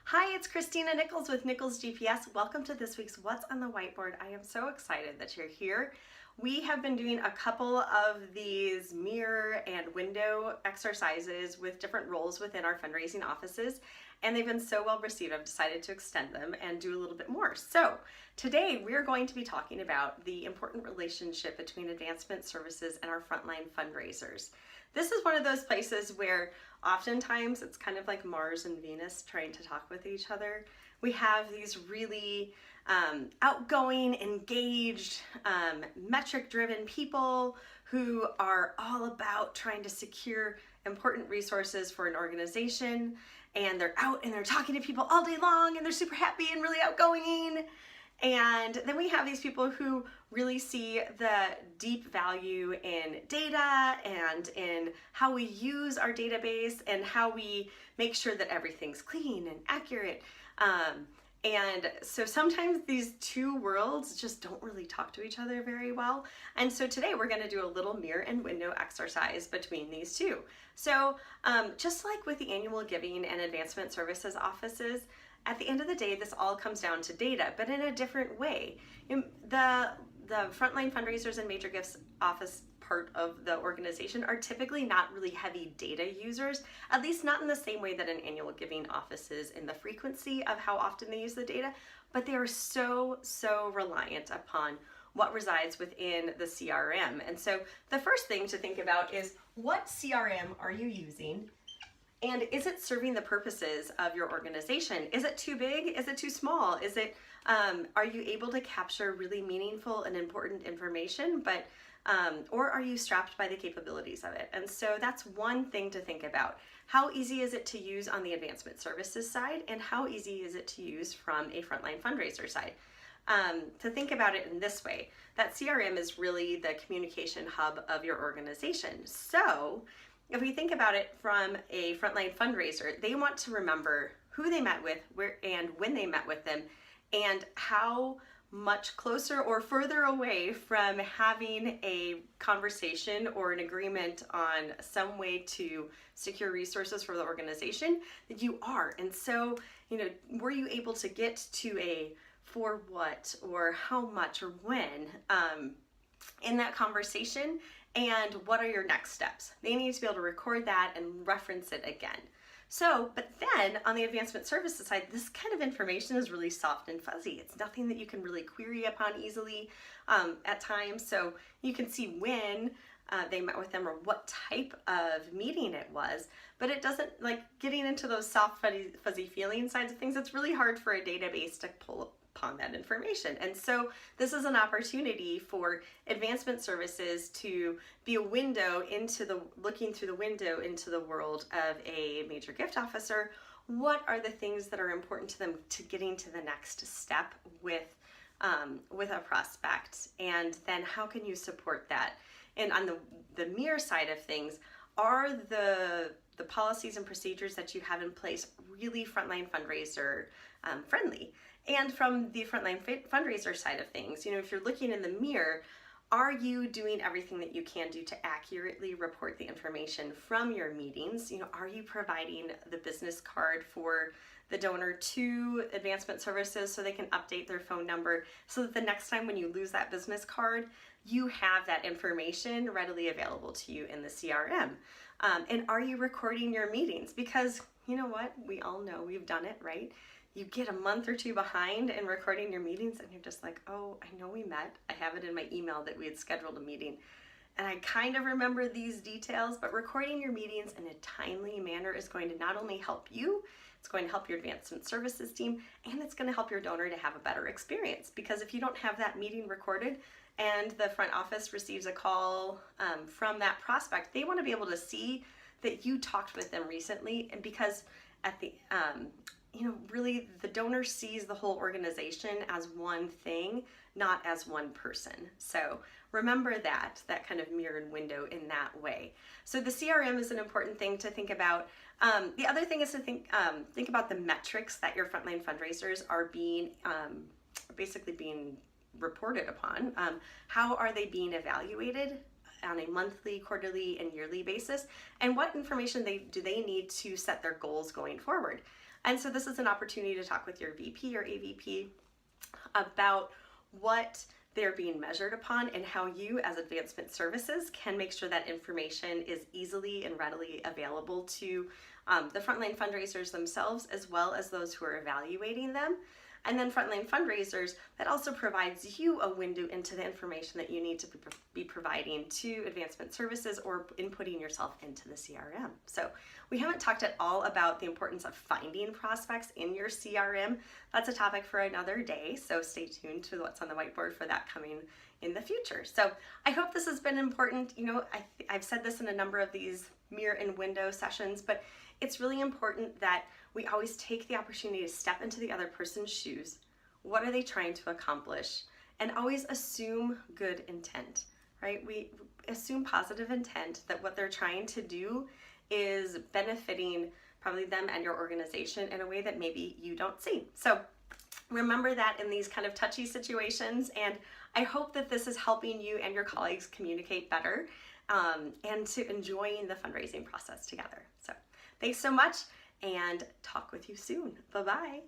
Hi, it's Christina Nichols with NicholsGPS. Welcome to this week's What's on the Whiteboard. I am so excited that you're here. We have been doing a couple of these mirror and window exercises with different roles within our fundraising offices, and they've been so well received. I've decided to extend them and do a little bit more. So today we're going to be talking about the important relationship between advancement services and our frontline fundraisers. This is one of those places where oftentimes it's kind of like Mars and Venus trying to talk with each other. We have these really outgoing, engaged, metric-driven people who are all about trying to secure important resources for an organization, and they're out and they're talking to people all day long and they're super happy and really outgoing. And then we have these people who really see the deep value in data and in how we use our database and how we make sure that everything's clean and accurate. And so sometimes these two worlds just don't really talk to each other very well. And so today we're going to do a little mirror and window exercise between these two. So just like with the annual giving and advancement services offices, at the end of the day, this all comes down to data, but in a different way. The frontline fundraisers and major gifts office part of the organization are typically not really heavy data users, at least not in the same way that an annual giving office is in the frequency of how often they use the data, but they are so reliant upon what resides within the CRM. And so the first thing to think about is, what CRM are you using? And is it serving the purposes of your organization? Is it too big? Is it too small? Is it, are you able to capture really meaningful and important information, but, or are you strapped by the capabilities of it? And so that's one thing to think about. How easy is it to use on the advancement services side, and how easy is it to use from a frontline fundraiser side? To think about it in this way, that CRM is really the communication hub of your organization. So if we think about it from a frontline fundraiser, they want to remember who they met with, where and when they met with them, and how much closer or further away from having a conversation or an agreement on some way to secure resources for the organization that you are. And so, were you able to get to a for what or how much or when in that conversation? And what are your next steps? They need to be able to record that and reference it again. So, but then on the advancement services side, this kind of information is really soft and fuzzy. It's nothing that you can really query upon easily at times. So you can see when they met with them or what type of meeting it was, but it doesn't, like, getting into those soft, fuzzy feeling sides of things, it's really hard for a database to pull upon that information. And so this is an opportunity for advancement services to be a window into looking through the window into the world of a major gift officer. What are the things that are important to them to getting to the next step with a prospect? And then how can you support that? And on the mirror side of things, are the policies and procedures that you have in place really frontline fundraiser friendly? And from the frontline fundraiser side of things, if you're looking in the mirror, are you doing everything that you can do to accurately report the information from your meetings? Are you providing the business card for the donor to advancement services so they can update their phone number so that the next time when you lose that business card, you have that information readily available to you in the CRM? And are you recording your meetings? Because you know what? We all know, we've done it, right? You get a month or two behind in recording your meetings and you're just like, oh, I know we met. I have it in my email that we had scheduled a meeting. And I kind of remember these details, but recording your meetings in a timely manner is going to not only help you, it's going to help your advancement services team, and it's going to help your donor to have a better experience. Because if you don't have that meeting recorded and the front office receives a call from that prospect, they want to be able to see that you talked with them recently. And because at the really the donor sees the whole organization as one thing, not as one person. So remember that kind of mirror and window in that way. So the CRM is an important thing to think about. The other thing is to think about the metrics that your frontline fundraisers are basically being reported upon. How are they being evaluated on a monthly, quarterly, and yearly basis? And what information do they need to set their goals going forward? And so this is an opportunity to talk with your VP or AVP about what they're being measured upon and how you as advancement services can make sure that information is easily and readily available to the frontline fundraisers themselves, as well as those who are evaluating them. And then frontline fundraisers, that also provides you a window into the information that you need to be providing to advancement services or inputting yourself into the CRM. So we haven't talked at all about the importance of finding prospects in your CRM. That's a topic for another day, so stay tuned to what's on the whiteboard for that coming in the future. So I hope this has been important. You know, I've said this in a number of these mirror and window sessions, but it's really important that we always take the opportunity to step into the other person's shoes. What are they trying to accomplish? And always assume good intent, right? We assume positive intent that what they're trying to do is benefiting probably them and your organization in a way that maybe you don't see. So remember that in these kind of touchy situations, and I hope that this is helping you and your colleagues communicate better and to enjoying the fundraising process together. So thanks so much, and talk with you soon. Bye-bye.